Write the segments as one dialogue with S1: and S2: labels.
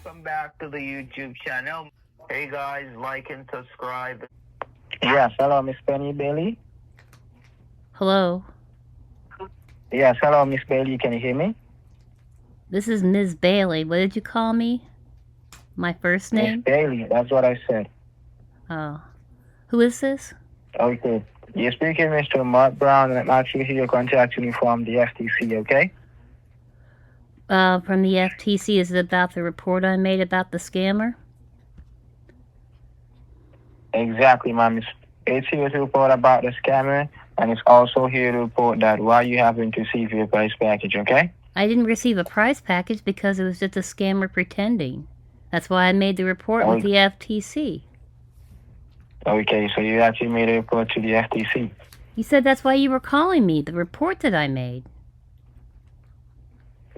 S1: welcome back to the YouTube channel. Hey guys, like and subscribe.
S2: Yes, hello, Miss Penny Bailey.
S3: Hello.
S2: Yes, hello, Miss Bailey. Can you hear me?
S3: This is Ms. Bailey. What did you call me? My first
S2: Miss
S3: name?
S2: Bailey, that's what I said.
S3: Oh. Who is this?
S2: Okay. You're speaking, Mr. Mark Brown, and I'm actually here contacting you from the FTC, okay?
S3: From the FTC. Is it about the report I made about the scammer?
S2: Exactly, ma'am. It's here to report about the scammer, and it's also here to report that why you haven't received your price package, okay?
S3: I didn't receive a prize package because it was just a scammer pretending. That's why I made the report with the FTC.
S2: Okay, so you actually made a report to the FTC.
S3: You said that's why you were calling me, the report that I made.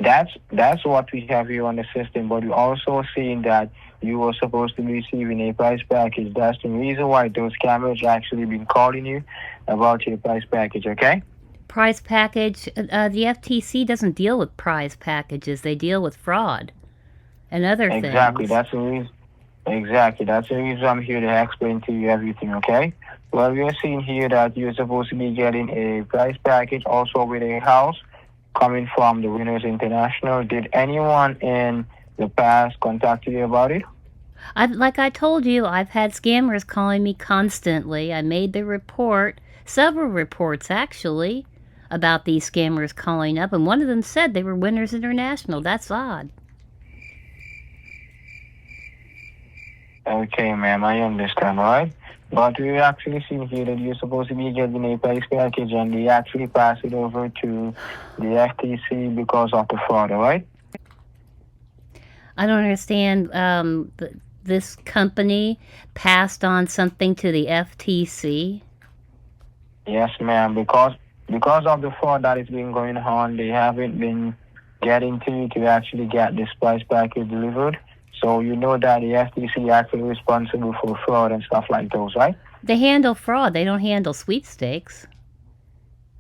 S2: That's what we have here on the system, but we're also seeing that you were supposed to be receiving a price package. That's the reason why those scammers actually been calling you about your price package, okay?
S3: Prize package, the FTC doesn't deal with prize packages. They deal with fraud and other things.
S2: Exactly, that's the reason. Exactly, that's the reason I'm here to explain to you everything, okay? Well, we're seeing here that you're supposed to be getting a price package also with a house coming from the Winners International. Did anyone in the past contact you about it?
S3: Like I told you, I've had scammers calling me constantly. I made the report, several reports actually, about these scammers calling up, and one of them said they were Winners International. That's odd.
S2: Okay, ma'am, I understand, all right? But we actually see here that you're supposed to be getting a price package, and they actually pass it over to the FTC because of the fraud, all right?
S3: I don't understand. This company passed on something to the FTC.
S2: Yes, ma'am, because of the fraud that has been going on, they haven't been getting to you to actually get this price package delivered. So you know that the FTC actually responsible for fraud and stuff like those, right?
S3: They handle fraud. They don't handle sweepstakes.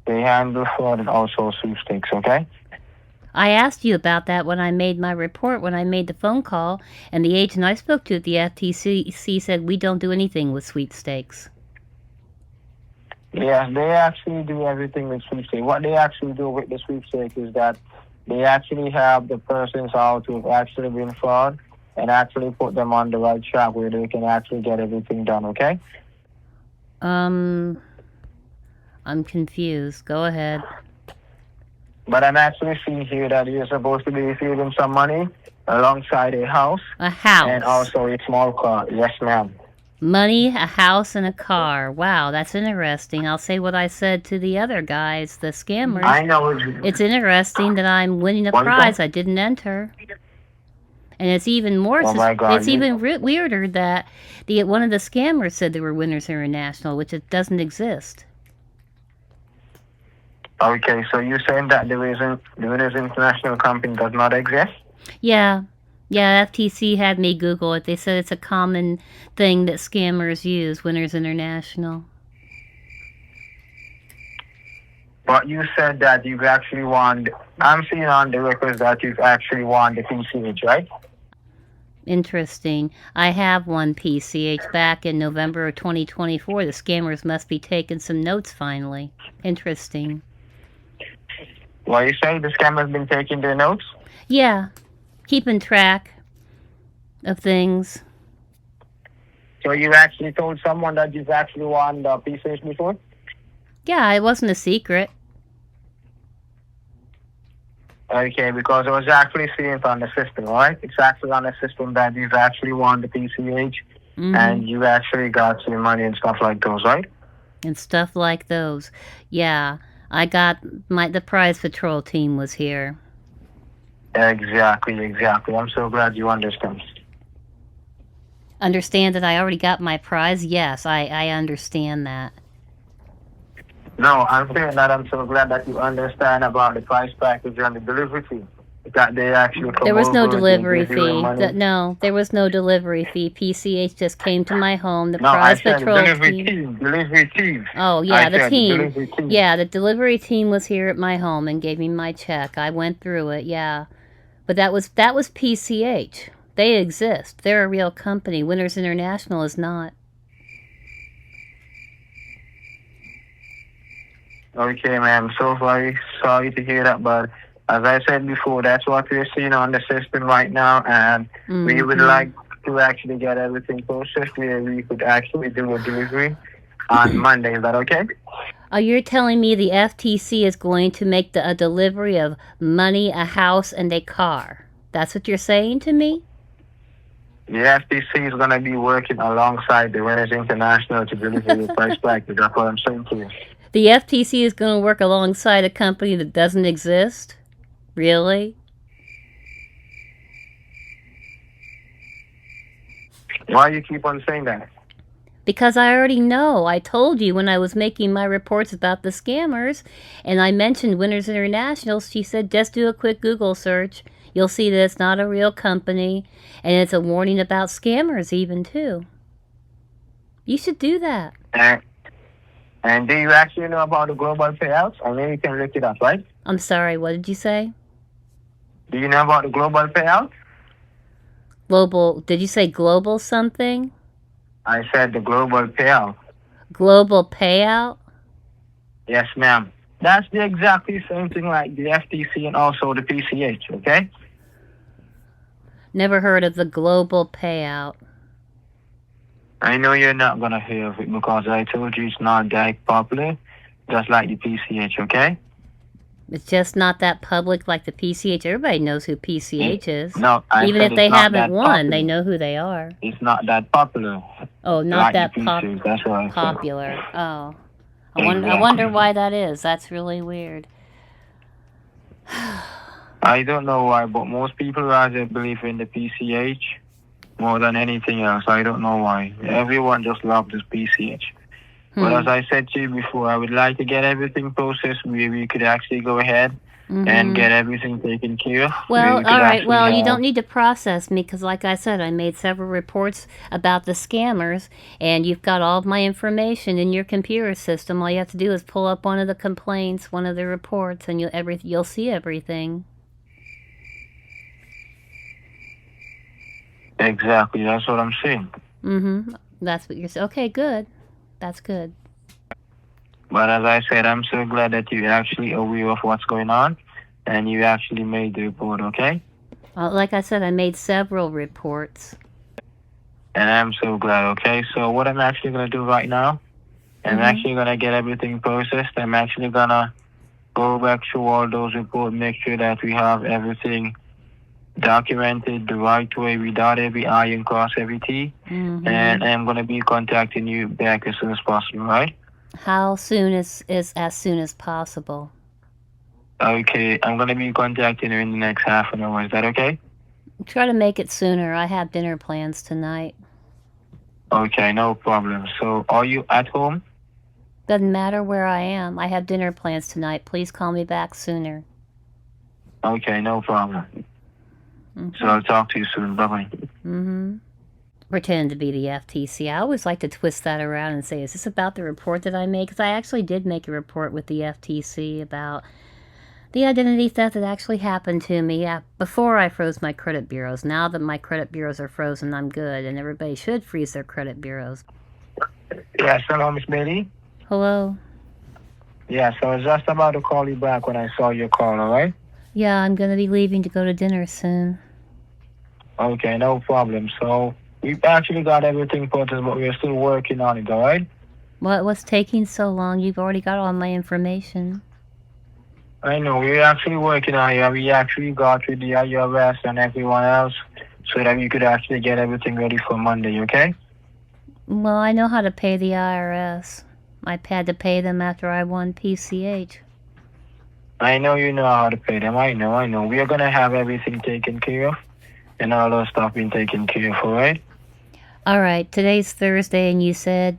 S2: They handle fraud and also sweepstakes, okay?
S3: I asked you about that when I made my report, when I made the phone call, and the agent I spoke to at the FTC said we don't do anything with sweepstakes.
S2: Yeah, they actually do everything with sweepstakes. What they actually do with the sweepstakes is that they actually have the persons out who've actually been fraud and actually put them on the right track where they can actually get everything done, okay?
S3: I'm confused. Go ahead.
S2: But I'm actually seeing here that you're supposed to be receiving some money alongside a house.
S3: A house.
S2: And also a small car. Yes, ma'am.
S3: Money, a house, and a car. Wow, that's interesting. I'll say what I said to the other guys, the scammers.
S2: I know.
S3: It's interesting that I'm winning a prize I didn't enter. And it's even more.
S2: Oh my God,
S3: it's even weirder that one of the scammers said they were Winners International, which it doesn't exist.
S2: Okay, so you're saying that the Winners International company does not exist?
S3: Yeah. Yeah, FTC had me Google it. They said it's a common thing that scammers use, Winners International.
S2: But you said that you've actually won. I'm seeing on the records that you've actually won the PCH, right?
S3: Interesting. I have won PCH back in November of 2024. The scammers must be taking some notes finally. Interesting.
S2: Well, you say the scammers been taking their notes?
S3: Yeah. Keeping track of things.
S2: So you actually told someone that you've actually won the PCH before?
S3: Yeah, it wasn't a secret.
S2: Okay, because I was actually seeing it on the system, right? It's actually on the system that you've actually won the PCH and you actually got some money and stuff like those, right?
S3: And stuff like those. Yeah, I got the prize patrol team was here.
S2: Exactly. I'm so glad you understand.
S3: Understand that I already got my prize? Yes, I understand that.
S2: No, I'm saying that I'm so glad that you understand about the price package and the delivery fee. That they actually come
S3: There was no
S2: over,
S3: delivery
S2: they give you the
S3: fee.
S2: money.
S3: No, there was no delivery fee. PCH just came to my home. The
S2: No,
S3: prize
S2: I said
S3: patrol
S2: delivery
S3: team.
S2: Delivery team.
S3: Oh yeah,
S2: I
S3: the
S2: said
S3: team.
S2: delivery team.
S3: Yeah, the delivery team was here at my home and gave me my check. I went through it. Yeah, but that was PCH. They exist. They're a real company. Winners International is not.
S2: Okay, ma'am. So very sorry to hear that, but as I said before, that's what we're seeing on the system right now, and we would like to actually get everything processed where we could actually do a delivery on Monday. Is that okay?
S3: Oh, you're telling me the FTC is going to make a delivery of money, a house, and a car. That's what you're saying to me?
S2: The FTC is going to be working alongside the Winners International to deliver the price package. That's what I'm saying to you.
S3: The FTC is going to work alongside a company that doesn't exist? Really?
S2: Why you keep on saying that?
S3: Because I already know. I told you when I was making my reports about the scammers, and I mentioned Winners International, she said just do a quick Google search. You'll see that it's not a real company, and it's a warning about scammers even, too. You should do that.
S2: And do you actually know about the global payouts? I mean, you can look it up, right?
S3: I'm sorry, what did you say?
S2: Do you know about the global payout?
S3: Global, did you say global something?
S2: I said the global payout.
S3: Global payout?
S2: Yes, ma'am. That's the exactly same thing like the FTC and also the PCH, okay?
S3: Never heard of the global payout.
S2: I know you're not going to hear of it because I told you it's not that popular, just like the PCH, okay?
S3: It's just not that public like the PCH. Everybody knows who PCH is.
S2: No,
S3: even if they haven't won, they know who they are.
S2: It's not that popular.
S3: Oh, not
S2: like
S3: that
S2: That's what I
S3: popular.
S2: said.
S3: Oh.
S2: Exactly.
S3: I wonder why that is. That's really weird.
S2: I don't know why, but most people rather believe in the PCH more than anything else. I don't know why. Everyone just loves this PCH. But as I said to you before, I would like to get everything processed where we could actually go ahead and get everything taken care of.
S3: Well, all right. Well, you don't need to process me because, like I said, I made several reports about the scammers, and you've got all of my information in your computer system. All you have to do is pull up one of the complaints, one of the reports, and you'll see everything.
S2: Exactly. That's what I'm saying.
S3: That's what you're saying. Okay, good. That's good.
S2: But as I said, I'm so glad that you're actually aware of what's going on and you actually made the report, okay?
S3: Like I said, I made several reports.
S2: And I'm so glad, okay? So what I'm actually going to do right now, I'm actually going to get everything processed. I'm actually going to go back through all those reports, make sure that we have everything documented the right way, we dot every I and cross every T. And I'm going to be contacting you back as soon as possible, right?
S3: How soon is as soon as possible?
S2: Okay, I'm going to be contacting you in the next half an hour. Is that okay?
S3: Try to make it sooner. I have dinner plans tonight.
S2: Okay, no problem. So, are you at home?
S3: Doesn't matter where I am. I have dinner plans tonight. Please call me back sooner.
S2: Okay, no problem. So I'll talk to you soon. Bye-bye.
S3: Pretend to be the FTC. I always like to twist that around and say, is this about the report that I made? Because I actually did make a report with the FTC about the identity theft that actually happened to me before I froze my credit bureaus. Now that my credit bureaus are frozen, I'm good, and everybody should freeze their credit bureaus.
S2: Yes, hello, Miss Bailey.
S3: Hello?
S2: Yeah, so I was just about to call you back when I saw your call, all right?
S3: Yeah, I'm going to be leaving to go to dinner soon.
S2: Okay, no problem. So we've actually got everything processed, but we're still working on it, all right?
S3: What's taking so long? You've already got all my information.
S2: I know. We're actually working on it. We actually got with the IRS and everyone else so that we could actually get everything ready for Monday, okay?
S3: Well, I know how to pay the IRS. I had to pay them after I won PCH.
S2: I know you know how to pay them. I know. We are going to have everything taken care of and all those stuff being taken care of, all right?
S3: All right. Today's Thursday, and you said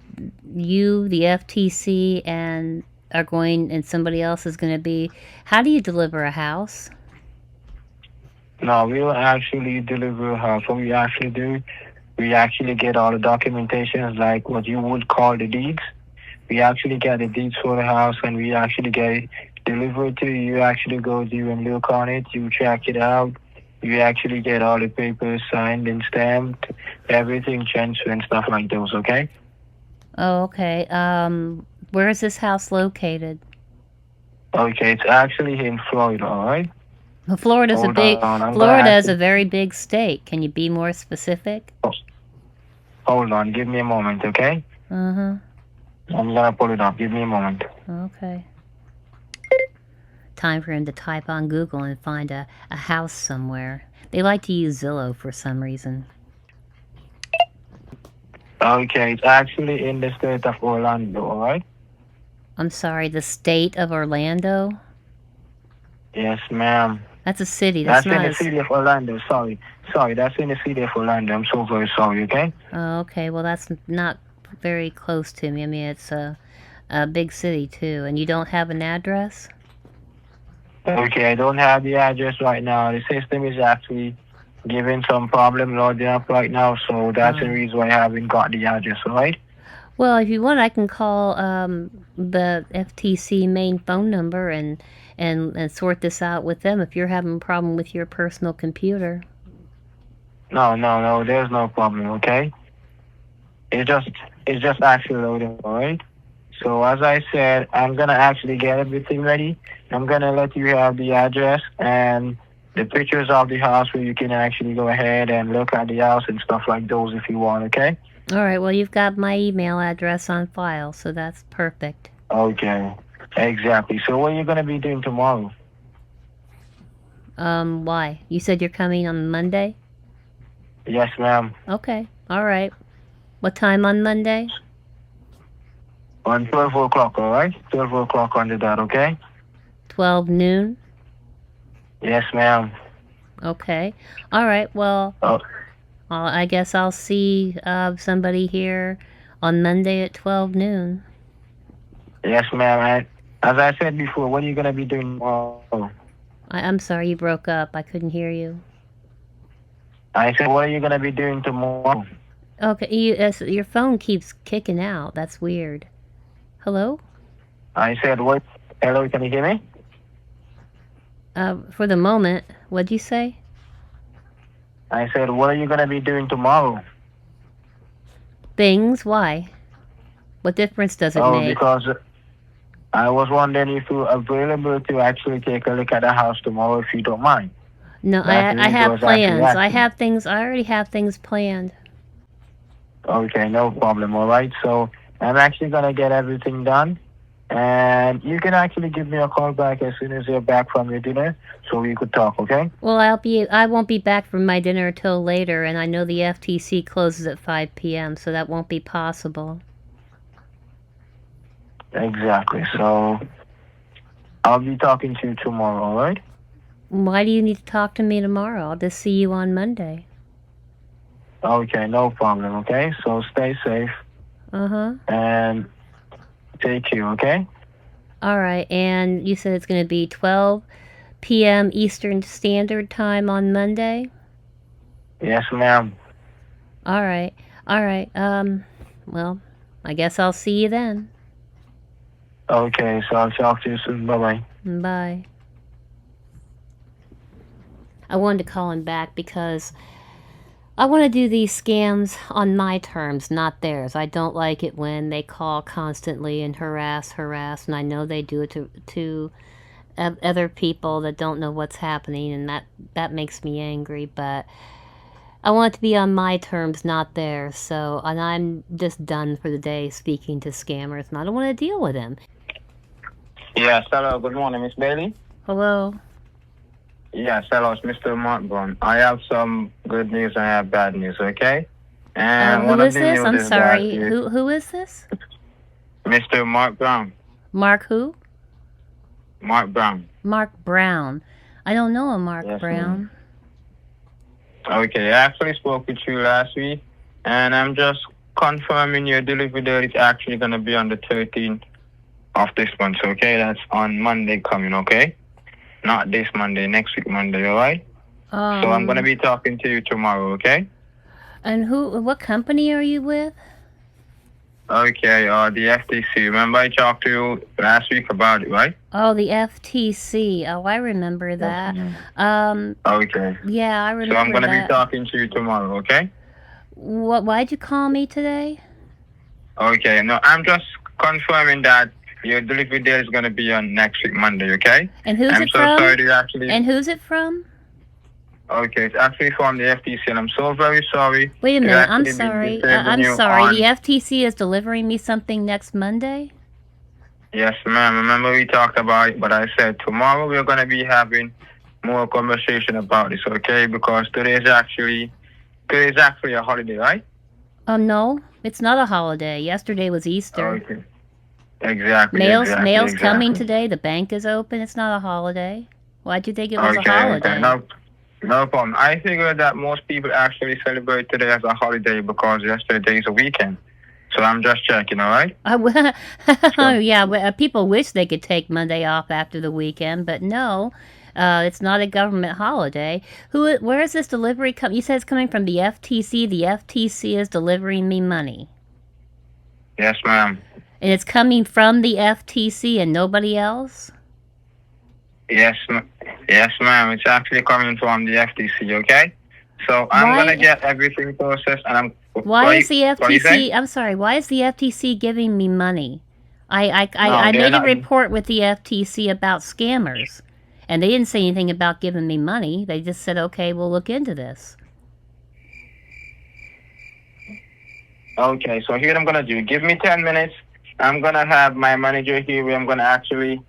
S3: you, the FTC, and are going, and somebody else is going to be. How do you deliver a house?
S2: No, we will actually deliver a house. What we actually do, we actually get all the documentations, like what you would call the deeds. We actually get the deeds for the house, and we actually get it delivered to you. You actually go to and look on it. You check it out. you actually get all the papers signed and stamped, everything transferred and stuff like those, okay?
S3: Oh, okay. Where is this house located?
S2: Okay, it's actually in Florida, alright?
S3: Well,
S2: Hold on, I'm gonna
S3: Florida is a
S2: actually,
S3: very big state. Can you be more specific?
S2: hold on, give me a moment, okay?
S3: Uh-huh.
S2: I'm gonna pull it up, give me a moment.
S3: Okay. Time for him to type on Google and find a house somewhere. They like to use Zillow for some reason.
S2: Okay, it's actually in the state of Orlando, alright?
S3: I'm sorry, the state of Orlando?
S2: Yes, ma'am.
S3: That's a city. That's
S2: That's in
S3: not
S2: the city of Orlando, sorry. Sorry, that's in the city of Orlando. I'm so very sorry, okay?
S3: Oh, okay. Well, that's not very close to me. I mean, it's a big city, too. And you don't have an address?
S2: Okay, I don't have the address right now. The system is actually giving some problem loading up right now, so that's the reason why I haven't got the address, alright?
S3: Well, if you want, I can call the FTC main phone number and sort this out with them if you're having a problem with your personal computer.
S2: No, there's no problem, okay? It's just actually loading, alright? So as I said, I'm gonna actually get everything ready. I'm gonna let you have the address and the pictures of the house where you can actually go ahead and look at the house and stuff like those if you want, okay?
S3: All right. Well, you've got my email address on file, so that's perfect.
S2: Okay, exactly. So what are you gonna be doing tomorrow?
S3: Why? You said you're coming on Monday?
S2: Yes, ma'am.
S3: Okay. All right. What time on Monday?
S2: On 12 o'clock, alright? 12 o'clock on the dot, okay?
S3: 12 noon?
S2: Yes, ma'am.
S3: Okay. All right. Well,
S2: Oh,
S3: I guess I'll see somebody here on Monday at 12 noon.
S2: yes, ma'am. And as I said before, what are you gonna be doing tomorrow?
S3: I'm sorry you broke up. I couldn't hear you.
S2: I said, what are you gonna be doing tomorrow?
S3: Okay. Your phone keeps kicking out. That's weird. Hello?
S2: I said, what? Hello, can you hear me?
S3: For the moment, what'd you say?
S2: I said, what are you gonna be doing tomorrow?
S3: Things? Why? What difference does it
S2: Oh,
S3: make?
S2: because I was wondering if you're available to actually take a look at the house tomorrow, if you don't mind.
S3: No,
S2: That's the
S3: I
S2: reason I
S3: have
S2: was actually
S3: plans.
S2: asking.
S3: I already have things planned.
S2: Okay, no problem. All right. So I'm actually gonna get everything done, and you can actually give me a call back as soon as you're back from your dinner, so we could talk. Okay?
S3: Well, I won't be back from my dinner till later, and I know the FTC closes at 5 p.m., so that won't be possible.
S2: Exactly. So I'll be talking to you tomorrow. All right?
S3: Why do you need to talk to me tomorrow? I'll just see you on Monday.
S2: Okay, no problem. Okay. So stay safe
S3: Uh-huh.
S2: and take care. Okay?
S3: All right, and you said it's going to be 12 p.m. Eastern Standard Time on Monday?
S2: Yes, ma'am.
S3: All right. All right. Well, I guess I'll see you then.
S2: Okay. So I'll talk to you soon. Bye bye.
S3: Bye. I wanted to call him back because I want to do these scams on my terms, not theirs. I don't like it when they call constantly and harass, and I know they do it to other people that don't know what's happening, and that makes me angry, but I want it to be on my terms, not theirs. So, and I'm just done for the day speaking to scammers, and I don't want to deal with them.
S2: Yes. Hello. Good morning, Miss Bailey.
S3: Hello?
S2: Yes, hello, it's Mr. Montborn. I have some good news and I have bad news, okay? And
S3: Who
S2: one of
S3: is
S2: the
S3: this?
S2: news
S3: I'm
S2: is
S3: sorry.
S2: that
S3: Who is this?
S2: Mr. Mark Brown.
S3: Mark who?
S2: Mark Brown.
S3: Mark Brown. I don't know a Mark
S2: Yes,
S3: Brown.
S2: Okay, I actually spoke with you last week, and I'm just confirming your delivery date is actually going to be on the 13th of this month, okay? That's on Monday coming, okay? Not this Monday, next week Monday, all right? So I'm going to be talking to you tomorrow, okay?
S3: And what company are you with?
S2: Okay, the FTC. Remember I talked to you last week about it, right?
S3: Oh, the FTC. Oh, I remember that.
S2: Okay.
S3: Yeah, I
S2: So I'm
S3: remember
S2: gonna be
S3: that.
S2: talking to you tomorrow, okay?
S3: Why'd you call me today?
S2: Okay. No, I'm just confirming that your delivery date is gonna be on next week, Monday, okay?
S3: And who's
S2: I'm
S3: it
S2: so
S3: from?
S2: sorry to actually.
S3: And who's it from?
S2: Okay, it's actually from the FTC, and I'm so very sorry.
S3: Wait a
S2: to
S3: minute. I'm
S2: actually be
S3: sorry.
S2: disturbing
S3: I'm
S2: you
S3: sorry.
S2: on-
S3: The FTC is delivering me something next Monday?
S2: Yes, ma'am. Remember we talked about it, but I said tomorrow we're gonna be having more conversation about this, okay? Because today is actually a holiday, right?
S3: No, it's not a holiday. Yesterday was Easter.
S2: Okay. Exactly.
S3: Mail's coming today. The bank is open. It's not a holiday. Why'd you think it was a holiday?
S2: Okay. No problem. I figured that most people actually celebrate today as a holiday because yesterday is a weekend. So I'm just checking, all right?
S3: Yeah, people wish they could take Monday off after the weekend, but no, it's not a government holiday. Where is this delivery coming? You said it's coming from the FTC. The FTC is delivering me money.
S2: Yes, ma'am.
S3: And it's coming from the FTC and nobody else?
S2: Yes, ma'am. It's actually coming from the FTC, okay? So I'm going to get everything processed and I'm...
S3: Why is the FTC... I'm sorry, why is the FTC giving me money? I made a report with the FTC about scammers. And they didn't say anything about giving me money. They just said, okay, we'll look into this.
S2: Okay, so here what I'm going to do. Give me 10 minutes. I'm going to have my manager here. I'm going to actually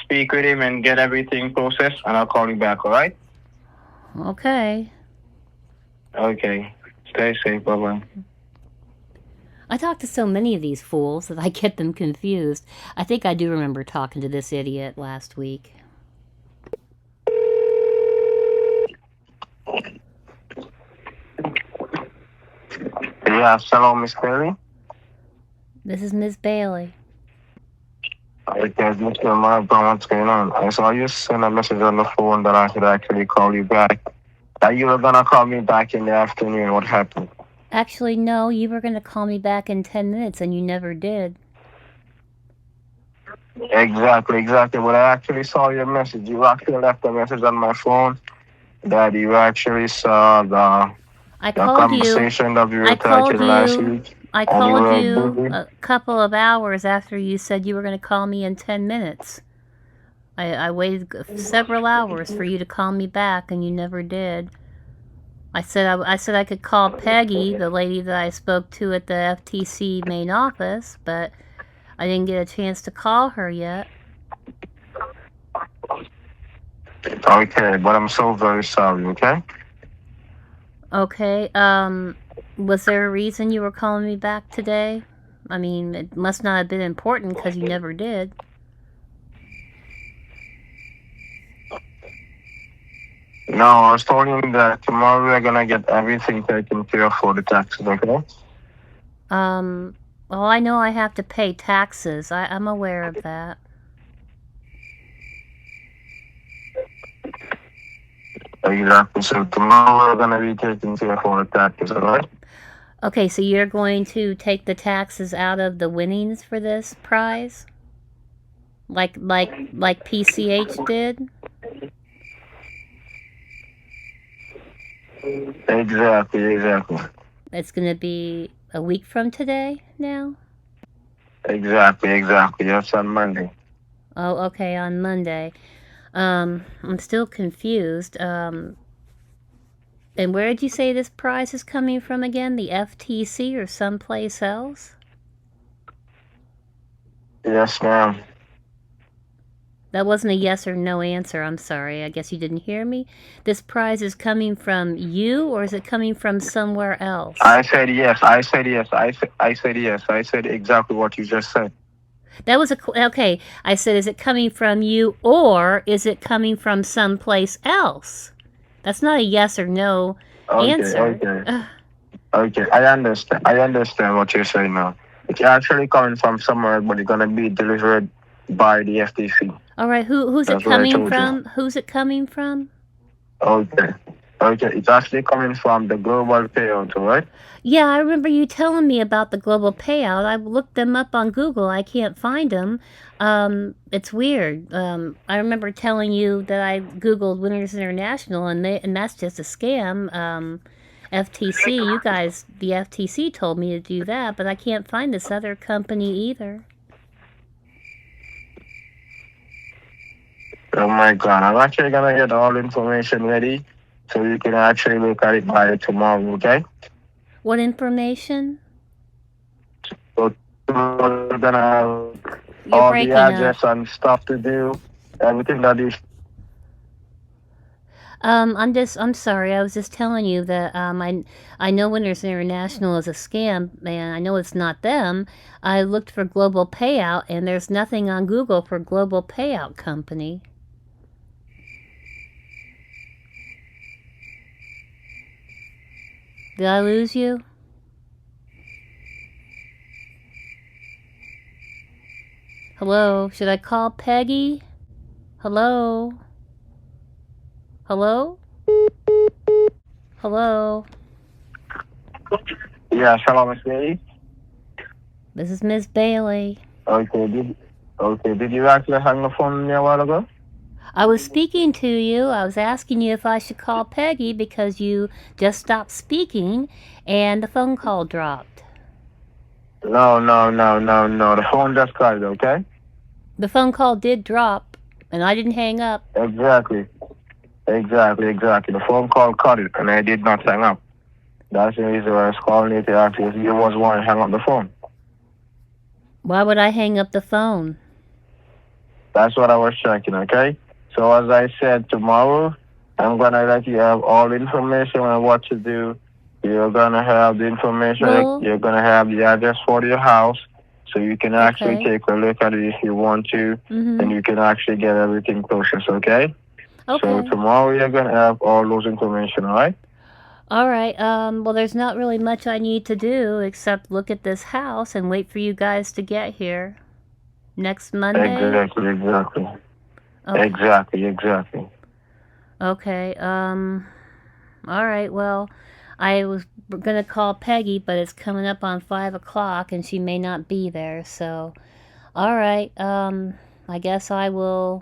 S2: speak with him and get everything processed, and I'll call you back, all right?
S3: Okay.
S2: Okay. Stay safe. Bye-bye.
S3: I talk to so many of these fools that I get them confused. I think I do remember talking to this idiot last week.
S2: Yes, hello, Miss Bailey.
S3: This is Miss Bailey.
S2: Okay, Mr. Mark, what's going on? I saw you send a message on the phone that I should actually call you back. That you were gonna call me back in the afternoon. What happened?
S3: Actually, no, you were gonna call me back in 10 minutes and you never did.
S2: Exactly. But I actually saw your message. You actually left a message on my phone that you actually saw the conversation that we were talking last week.
S3: I called you a couple of hours after you said you were going to call me in 10 minutes. I waited several hours for you to call me back, and you never did. I said I could call Peggy, the lady that I spoke to at the FTC main office, but I didn't get a chance to call her yet.
S2: Okay, but I'm so very sorry, okay?
S3: Okay, was there a reason you were calling me back today? I mean, it must not have been important because you never did.
S2: No, I was telling you that tomorrow we're gonna get everything taken care of for the taxes, okay?
S3: Well, I know I have to pay taxes. I'm aware of that.
S2: Exactly. So tomorrow we're gonna be taking care of all the taxes, alright?
S3: Okay, so you're going to take the taxes out of the winnings for this prize? Like PCH did?
S2: Exactly.
S3: It's going to be a week from today now?
S2: Exactly. Yes, on Monday.
S3: Oh, okay, on Monday. I'm still confused. And where did you say this prize is coming from again? The FTC or someplace else?
S2: Yes, ma'am.
S3: That wasn't a yes or no answer. I'm sorry. I guess you didn't hear me. This prize is coming from you, or is it coming from somewhere else?
S2: I said yes. I said yes. I said exactly what you just said.
S3: That was okay. I said, is it coming from you, or is it coming from someplace else? That's not a yes or no answer.
S2: Okay. I understand what you're saying now. It's actually coming from somewhere, but it's gonna be delivered by the FTC.
S3: All right. Who's it coming from? Who's it coming from?
S2: Okay. Okay, it's actually coming from the global payout, right?
S3: Yeah, I remember you telling me about the global payout. I looked them up on Google. I can't find them. It's weird. I remember telling you that I Googled Winners International, and that's just a scam. FTC, you guys, the FTC told me to do that, but I can't find this other company either.
S2: Oh my God, I'm actually gonna get all the information ready so you can actually look at it by tomorrow, okay?
S3: What information?
S2: So we're gonna have
S3: You're
S2: all the
S3: breaking up.
S2: address and stuff to do, everything that is.
S3: I'm sorry. I was just telling you that I know Winners International is a scam, and I know it's not them. I looked for global payout, and there's nothing on Google for global payout company. Did I lose you? Hello? Should I call Peggy? Hello? Hello? Hello?
S2: Yeah, hello, Miss Lady.
S3: This is Miss Bailey.
S2: Did you actually hang the phone me a while ago?
S3: I was speaking to you. I was asking you if I should call Peggy because you just stopped speaking and the phone call dropped.
S2: No. The phone just called, okay?
S3: The phone call did drop and I didn't hang up.
S2: Exactly. The phone call cut it, and I did not hang up. That's the reason why I was calling you to ask you if you was one to hang up the phone.
S3: Why would I hang up the phone?
S2: That's what I was checking, okay? So as I said, tomorrow, I'm going to let you have all the information on what to do. You're going to have the information.
S3: Well,
S2: You're going to have the address for your house, so you can actually
S3: okay.
S2: take a look at it if you want to,
S3: Mm-hmm.
S2: and you can actually get everything processed, okay?
S3: Okay.
S2: So tomorrow you're going to have all those information, all right?
S3: All right. Well, there's not really much I need to do except look at this house and wait for you guys to get here next Monday.
S2: Exactly.
S3: Okay.
S2: Exactly.
S3: Okay. All right. Well, I was gonna call Peggy, but it's coming up on 5 o'clock, and she may not be there. So, all right. I guess I will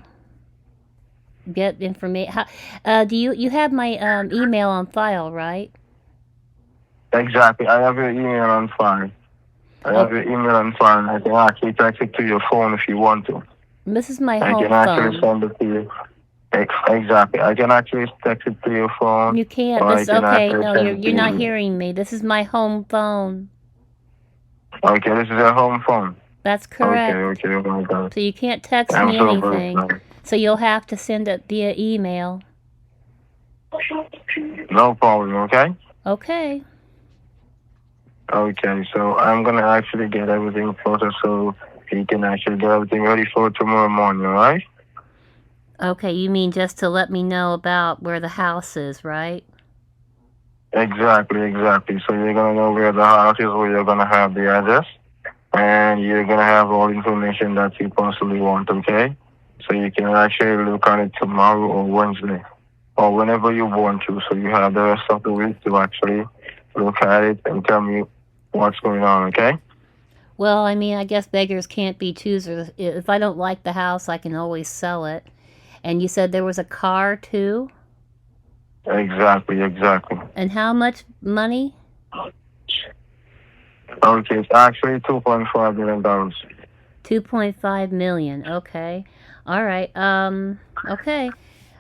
S3: get information. Do you have my email on file, right?
S2: Exactly. I have your email on file. I can actually text it to your phone if you want to.
S3: This is my
S2: I
S3: home
S2: can actually
S3: phone.
S2: send it to you. Exactly. I can actually text it to your phone.
S3: You can't.
S2: Or I
S3: This
S2: can
S3: okay?
S2: actually
S3: No,
S2: send it to
S3: you're not
S2: you.
S3: hearing me. This is my home phone.
S2: Okay, this is your home phone.
S3: That's correct.
S2: Okay. Oh my God.
S3: So you can't text
S2: I'm
S3: me
S2: so
S3: anything.
S2: sorry.
S3: So you'll have to send it via email.
S2: No problem, okay?
S3: Okay.
S2: Okay, so I'm gonna actually get everything processed so you can actually get everything ready for tomorrow morning, alright?
S3: Okay, you mean just to let me know about where the house is, right?
S2: Exactly. So you're gonna know where the house is, where you're gonna have the address, and you're gonna have all the information that you possibly want, okay? So you can actually look at it tomorrow or Wednesday, or whenever you want to. So you have the rest of the week to actually look at it and tell me what's going on, okay?
S3: Well, I mean, I guess beggars can't be choosers. If I don't like the house, I can always sell it. And you said there was a car too?
S2: Exactly.
S3: And how much money?
S2: Okay, it's actually $2.5 million.
S3: 2.5 million. Okay. All right. Okay.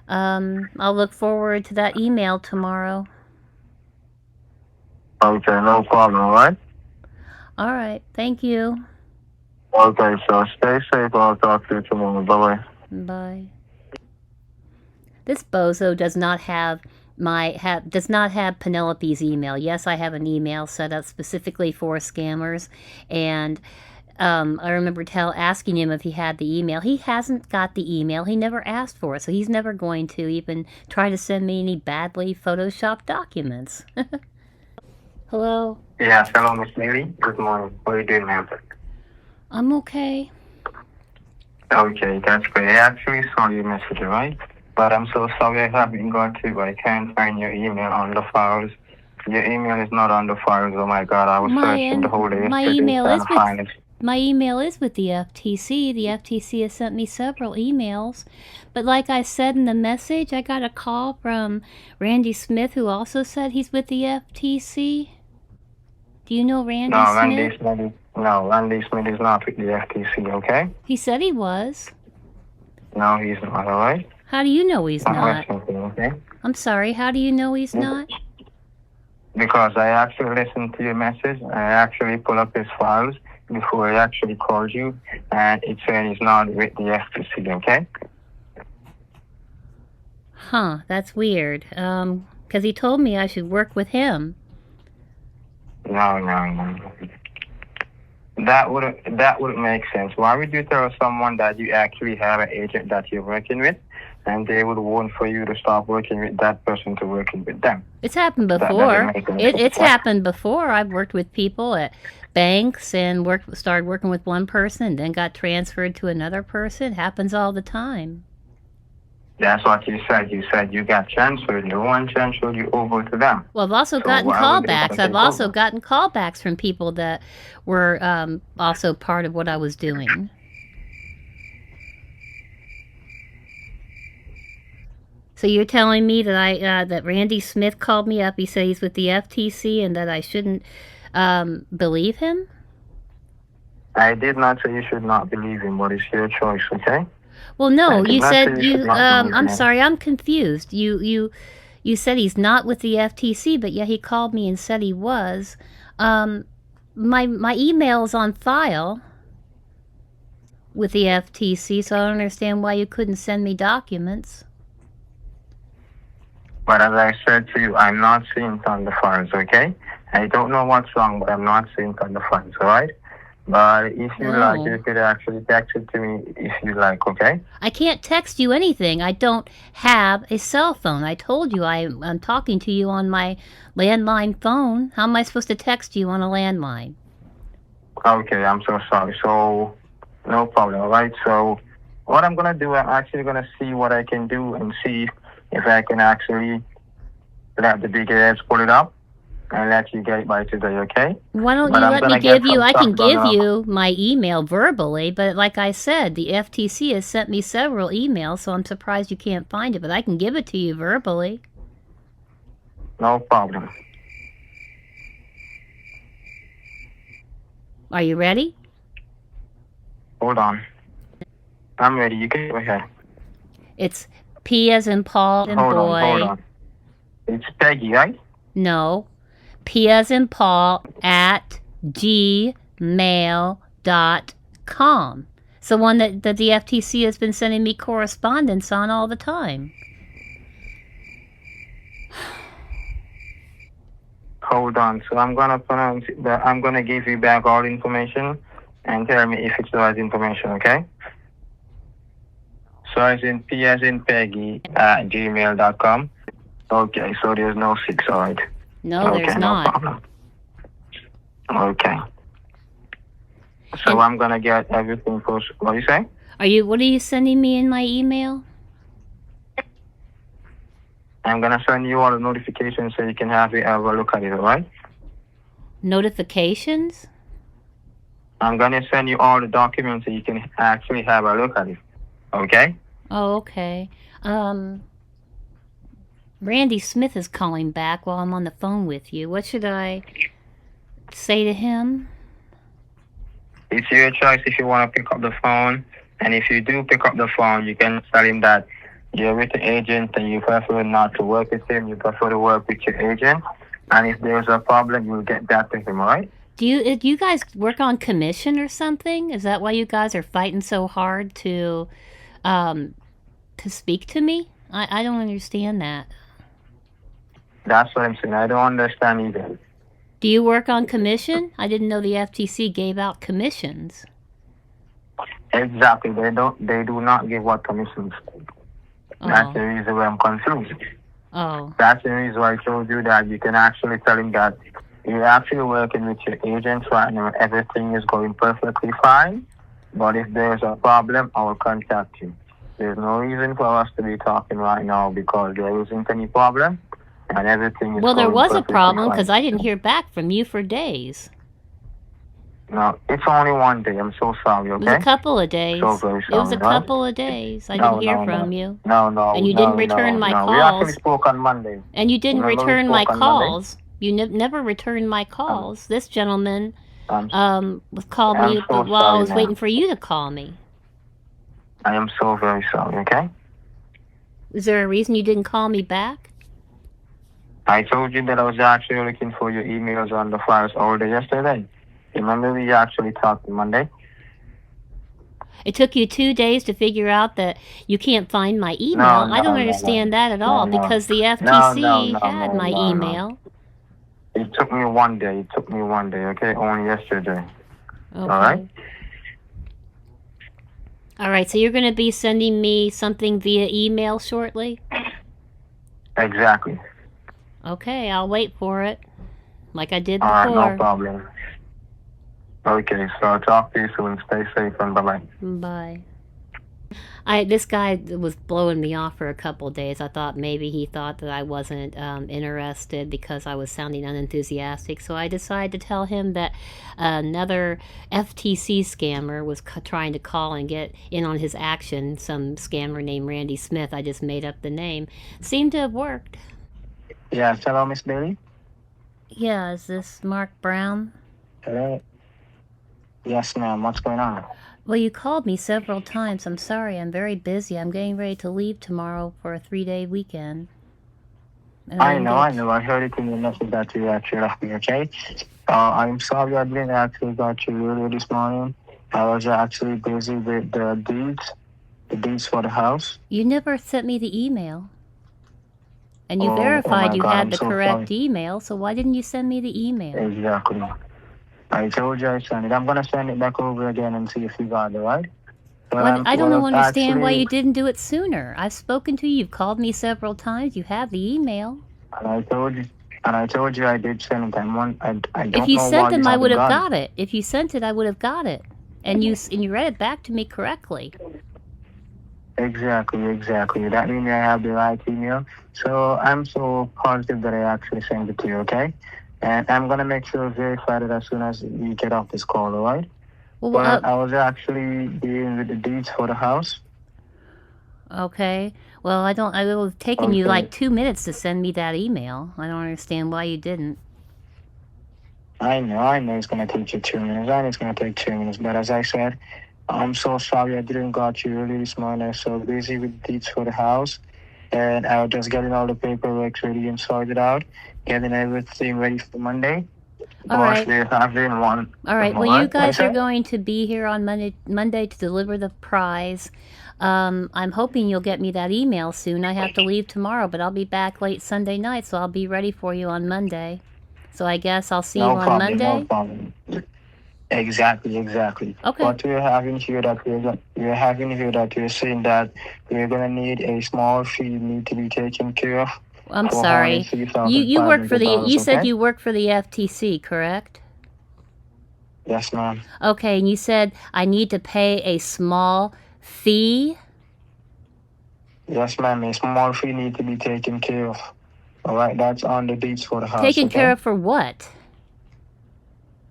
S3: I'll look forward to that email tomorrow.
S2: Okay, no problem, alright?
S3: All right. Thank you.
S2: Okay, so stay safe. I'll talk to you tomorrow. Bye-bye.
S3: Bye. This bozo does not have Penelope's email. Yes, I have an email set up specifically for scammers, and I remember asking him if he had the email. He hasn't got the email. He never asked for it, so he's never going to even try to send me any badly photoshopped documents. Hello?
S2: Yeah, hello, Miss Mary. Good morning. What are you doing, ma'am?
S3: I'm okay.
S2: Okay, that's great. I actually saw your message, right? But I'm so sorry I haven't got to. I can't find your email on the files. Your email is not on the files. Oh my God, I was searching the whole day
S3: My
S2: yesterday
S3: email
S2: trying
S3: is
S2: to find it.
S3: my email is with the FTC. The FTC has sent me several emails. But like I said in the message, I got a call from Randy Smith, who also said he's with the FTC. Do you know Randy
S2: No,
S3: Smith?
S2: Randy Smith is not with the FTC, okay?
S3: He said he was.
S2: No, he's not, all right?
S3: How do you know he's not?
S2: Listen to me, okay?
S3: I'm sorry, how do you know he's not?
S2: Because I actually listened to your message. I actually pulled up his files before I actually called you, and it said he's not with the FTC, okay?
S3: Huh, that's weird. 'Cause he told me I should work with him.
S2: No. That wouldn't make sense. Why would you tell someone that you actually have an agent that you're working with, and they would want for you to stop working with that person to working with them?
S3: It's happened
S2: That doesn't
S3: before.
S2: make any
S3: It's
S2: sense.
S3: happened before. I've worked with people at banks and started working with one person, then got transferred to another person. It happens all the time.
S2: That's what you said. You said you got transferred. No one transferred you over to them.
S3: Well, I've also
S2: So
S3: gotten
S2: why would they
S3: callbacks.
S2: take
S3: I've also
S2: over?
S3: gotten callbacks from people that were also part of what I was doing. So you're telling me that that Randy Smith called me up. He said he's with the FTC and that I shouldn't believe him?
S2: I did not say you should not believe him, but it's your choice, okay?
S3: Well, no,
S2: I did
S3: you
S2: not say
S3: said
S2: you should not believe
S3: I'm
S2: him.
S3: sorry, I'm confused. You said he's not with the FTC, but yet he called me and said he was. My email's on file with the FTC, so I don't understand why you couldn't send me documents.
S2: But as I said to you, I'm not seeing it on the files, okay? I don't know what's wrong, but I'm not seeing it on the files, all right? But if you like, you could actually text it to me if you like, okay?
S3: I can't text you anything. I don't have a cell phone. I told you I'm talking to you on my landline phone. How am I supposed to text you on a landline?
S2: Okay, I'm so sorry. So, no problem, all right? So, what I'm going to do, I'm actually going to see what I can do and see if I can actually let the big heads pull it up and let you get it by today, okay?
S3: Why don't
S2: But
S3: you
S2: I'm
S3: let me
S2: gonna get
S3: give you,
S2: some
S3: I can
S2: stuff done
S3: give
S2: up.
S3: you my email verbally, but like I said, the FTC has sent me several emails, so I'm surprised you can't find it, but I can give it to you verbally.
S2: No problem.
S3: Are you ready?
S2: Hold on. I'm ready. You can go ahead.
S3: It's P as in Paul and
S2: Hold
S3: boy.
S2: on. It's Peggy, right?
S3: No. P as in Paul at gmail.com. It's the one that the FTC has been sending me correspondence on all the time.
S2: Hold on. So I'm gonna pronounce it, I'm gonna give you back all the information and tell me if it's the right information, okay? So it's in P as in Peggy at gmail.com. Okay, so there's no 6, all right?
S3: No,
S2: Okay,
S3: there's
S2: no
S3: not.
S2: problem. Okay. So
S3: And-
S2: I'm gonna get everything posted. What you say?
S3: What are you sending me in my email?
S2: I'm gonna send you all the notifications so you can have a look at it, all right?
S3: Notifications?
S2: I'm gonna send you all the documents so you can actually have a look at it. Okay?
S3: Oh, okay. Randy Smith is calling back while I'm on the phone with you. What should I say to him?
S2: It's your choice if you want to pick up the phone. And if you do pick up the phone, you can tell him that you're with the agent and you prefer not to work with him. You prefer to work with your agent. And if there's a problem, you'll get that to him, all right?
S3: Do you guys work on commission or something? Is that why you guys are fighting so hard to speak to me? I don't understand that.
S2: That's what I'm saying. I don't understand either.
S3: Do you work on commission? I didn't know the FTC gave out commissions.
S2: Exactly. They do not give what commissions. That's
S3: Oh.
S2: the reason why I'm confused.
S3: Oh.
S2: That's the reason why I told you that you can actually tell him that you're actually working with your agent right now. Everything is going perfectly fine. But if there's a problem, I will contact you. There's no reason for us to be talking right now because there isn't any problem and everything is
S3: Well, there
S2: going
S3: was a
S2: perfectly
S3: problem
S2: fine.
S3: because I didn't hear back from you for days.
S2: No, it's only one day. I'm so sorry,
S3: It was
S2: okay?
S3: a couple of days.
S2: So very
S3: It was a
S2: sorry, right?
S3: couple of days. I
S2: No,
S3: didn't hear
S2: no,
S3: from
S2: no.
S3: you.
S2: No, no,
S3: And you
S2: no,
S3: didn't return my
S2: no. We actually
S3: calls.
S2: spoke on Monday.
S3: And you didn't
S2: Remember we
S3: return my
S2: spoke on Monday?
S3: calls. You never returned my calls. This gentleman
S2: I'm
S3: called
S2: I'm
S3: me
S2: so
S3: while I
S2: sorry,
S3: was
S2: ma'am.
S3: waiting for you to call me.
S2: I am so very sorry, okay?
S3: Is there a reason you didn't call me back?
S2: I told you that I was actually looking for your emails on the files all day yesterday. Remember we actually talked on Monday?
S3: It took you 2 days to figure out that you can't find my email. I don't understand that at all because the FTC had my email.
S2: It took me one day. It took me one day, okay? Only yesterday.
S3: Okay.
S2: All right?
S3: All right, so you're going to be sending me something via email shortly?
S2: Exactly.
S3: Okay, I'll wait for it, like I did
S2: All
S3: before.
S2: right, no problem. Okay, so I'll talk to you soon. Stay safe and bye-bye.
S3: Bye. This guy was blowing me off for a couple of days. I thought maybe he thought that I wasn't interested because I was sounding unenthusiastic. So I decided to tell him that another FTC scammer was trying to call and get in on his action. Some scammer named Randy Smith. I just made up the name. Seemed to have worked.
S2: Yeah, hello, Miss Bailey.
S3: Yeah, is this Mark Brown?
S2: Hello. Yes, ma'am. What's going on?
S3: Well, you called me several times. I'm sorry. I'm very busy. I'm getting ready to leave tomorrow for a 3-day weekend.
S2: I know. I heard it in your message that you actually left me, okay? I'm sorry I didn't actually got you earlier this morning. I was actually busy with the deeds for the house.
S3: You never sent me the email. And you
S2: Oh
S3: verified
S2: my
S3: you
S2: God,
S3: had
S2: I'm
S3: the
S2: so
S3: correct
S2: sorry.
S3: email, so why didn't you send me the email?
S2: Exactly. I told you I sent it. I'm going to send it back over again and see if you got it, right?
S3: Well, I don't understand why you didn't do it sooner. I've spoken to you. You've called me several times. You have the email.
S2: And I told you I did send it. I don't
S3: If you
S2: know
S3: sent
S2: why
S3: them,
S2: you
S3: I would have
S2: haven't
S3: got it. If you sent it, I would have got it. And you read it back to me correctly.
S2: Exactly. That means I have the right email. So I'm so positive that I actually sent it to you, okay? And I'm going to make sure to verify it as soon as you get off this call, all right?
S3: Well,
S2: But I was actually dealing with the deeds for the house.
S3: Okay. Well, it would have taken you like 2 minutes to send me that email. I don't understand why you didn't.
S2: I know it's going to take you 2 minutes. I know it's going to take 2 minutes. But as I said, I'm so sorry I didn't got you early this morning. I was so busy with deeds for the house. And I was just getting all the paperwork ready and sorted out, getting everything ready for Monday.
S3: All right.
S2: All
S3: right. Well, you guys are going to be here on Monday to deliver the prize. I'm hoping you'll get me that email soon. I have to leave tomorrow, but I'll be back late Sunday night, so I'll be ready for you on Monday. So I guess I'll see you on Monday.
S2: No problem. Exactly.
S3: Okay.
S2: What we're having here that you're saying that we're gonna need a small fee need to be taken care of.
S3: I'm sorry. You work for the. You said you work for the FTC, correct?
S2: Yes, ma'am.
S3: Okay, and you said I need to pay a small fee.
S2: Yes, ma'am. A small fee need to be taken care of. All right, that's on the deeds for the house.
S3: Taken care of for what?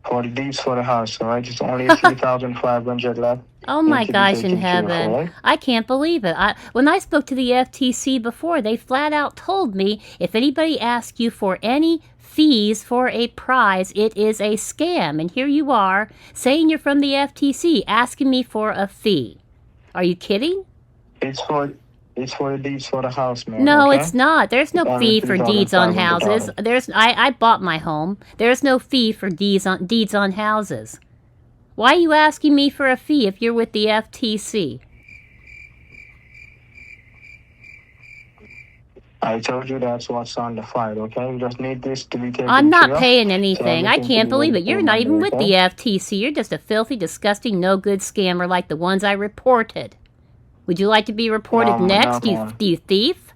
S2: For the deeds for the house, all right? It's only 3,500 left.
S3: Oh my gosh in heaven. Right? I can't believe it. When I spoke to the FTC before, they flat out told me if anybody asks you for any fees for a prize, it is a scam. And here you are saying you're from the FTC asking me for a fee. Are you kidding?
S2: It's for the deeds for the house, man.
S3: No,
S2: okay?
S3: It's not. There's no fee for deeds on houses. I bought my home. There's no fee for deeds on houses. Why are you asking me for a fee if you're with the FTC?
S2: I told you that's what's on the file, okay? You just need this to be taken care of.
S3: I'm not paying anything. I can't believe it. You're not even with the FTC. You're just a filthy, disgusting, no-good scammer like the ones I reported. Would you like to be reported next, you thief?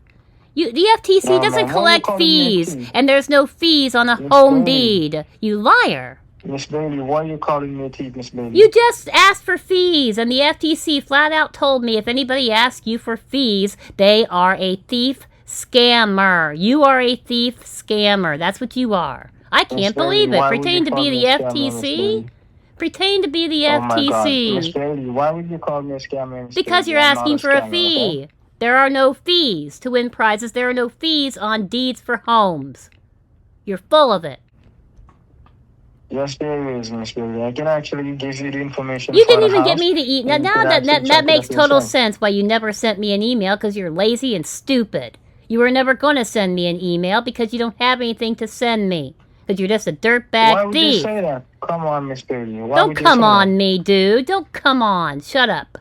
S3: The FTC doesn't collect fees, and there's no fees on a home deed. You liar.
S2: Miss Bailey, why are you calling me a thief, Miss Bailey?
S3: You just asked for fees, and the FTC flat out told me if anybody asks you for fees, they are a thief scammer. You are a thief scammer. That's what you are. I can't believe it. Pretending to be the FTC? Pretend to be the
S2: Oh my God, Miss
S3: FTC.
S2: Bailey, why would you call me a scammer? Miss
S3: Because
S2: Bailey?
S3: you're
S2: I'm not
S3: asking for a
S2: scammer,
S3: fee.
S2: okay?
S3: There are no fees to win prizes. There are no fees on deeds for homes. You're full of it.
S2: Yes, there is, Miss Bailey. I can actually give you the information
S3: You
S2: for
S3: didn't
S2: the
S3: even get
S2: house.
S3: me to eat. Now
S2: And you can
S3: that
S2: actually check it
S3: makes
S2: up
S3: total
S2: yourself.
S3: sense why you never sent me an email, because you're lazy and stupid. You were never going to send me an email because you don't have anything to send me. Because you're just a
S2: Why
S3: dirtbag
S2: would you
S3: thief.
S2: say that? Come on, Miss Bailey. Why
S3: Don't
S2: would you
S3: come
S2: say
S3: on
S2: that?
S3: me, dude. Don't come on. Shut up.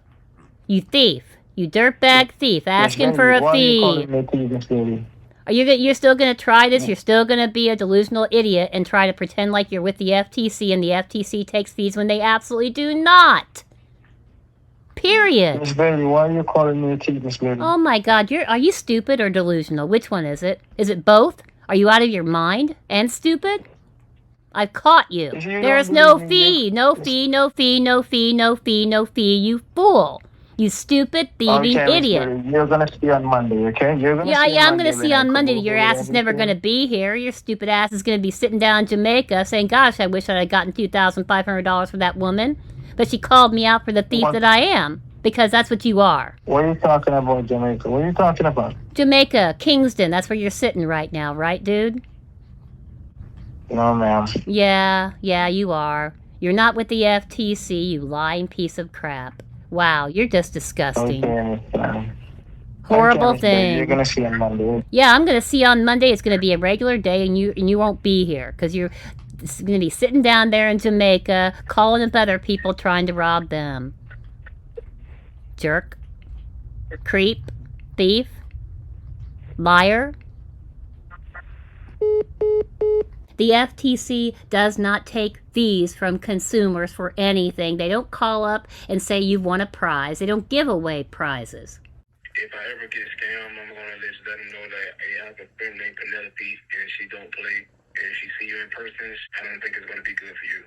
S3: You thief. You dirtbag thief.
S2: Miss
S3: Asking
S2: Bailey,
S3: for a
S2: why are you
S3: fee.
S2: calling me a thief, Miss Bailey?
S3: Are you're still going to try this? You're still going to be a delusional idiot and try to pretend like you're with the FTC and the FTC takes fees when they absolutely do not. Period.
S2: Miss Bailey, why are you calling me a thief, Miss Bailey?
S3: Oh my God, are you stupid or delusional? Which one is it? Is it both? Are you out of your mind and stupid? I've caught you.
S2: If you
S3: There
S2: don't
S3: is no
S2: believe me,
S3: fee, no fee, no fee, no fee, no fee, no fee, you fool. You stupid, thieving
S2: okay, Miss
S3: idiot.
S2: Bailey, you're gonna see on Monday, okay? You're gonna see
S3: Yeah,
S2: on
S3: I'm
S2: Monday
S3: going to see
S2: when I
S3: on
S2: come
S3: Monday that
S2: over
S3: your
S2: with
S3: ass is never
S2: everything.
S3: going to be here. Your stupid ass is going to be sitting down in Jamaica saying, gosh, I wish I had gotten $2,500 for that woman. But she called me out for the thief
S2: What?
S3: that I am. Because that's what you are.
S2: What are you talking about, Jamaica? What are you talking about?
S3: Jamaica, Kingston, that's where you're sitting right now, right, dude?
S2: No, ma'am.
S3: Yeah, you are. You're not with the FTC, you lying piece of crap. Wow, you're just disgusting.
S2: Okay, Miss Bailey.
S3: Horrible
S2: Okay, Miss Bailey, you're
S3: thing.
S2: gonna see on Monday.
S3: Yeah, I'm gonna see you on Monday. It's gonna be a regular day, and you won't be here because you're gonna be sitting down there in Jamaica, calling up other people trying to rob them. Jerk, creep, thief, liar. The FTC does not take fees from consumers for anything. They don't call up and say you've won a prize. They don't give away prizes.
S4: If I ever get scammed, I'm gonna let them know that I have a friend named Penelope and she don't play. And if she see you in person, I don't think it's gonna be good for you.